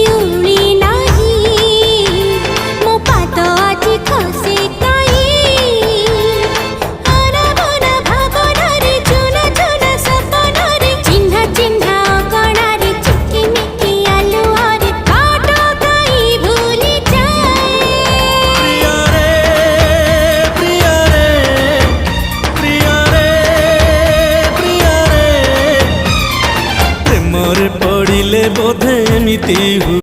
ଶିଉଳି ନାହିଁ ମୋ ପାଦ ଆଜି ଖସେ କାହିଁ ଆରାମନା ଭାବନାରେ ଚୁନା ଚୁନା ସପନରେ ଚିହ୍ନା ଚିହ୍ନା ଅଗଣାରେ ଚିକିମିକି ଆଲୁଅରେ ବାଟ କାହିଁ ଭୁଲି ଯାଏ। ପ୍ରେମରେ ପଡ଼ିଲେ ବୋଧେ ଏମିତି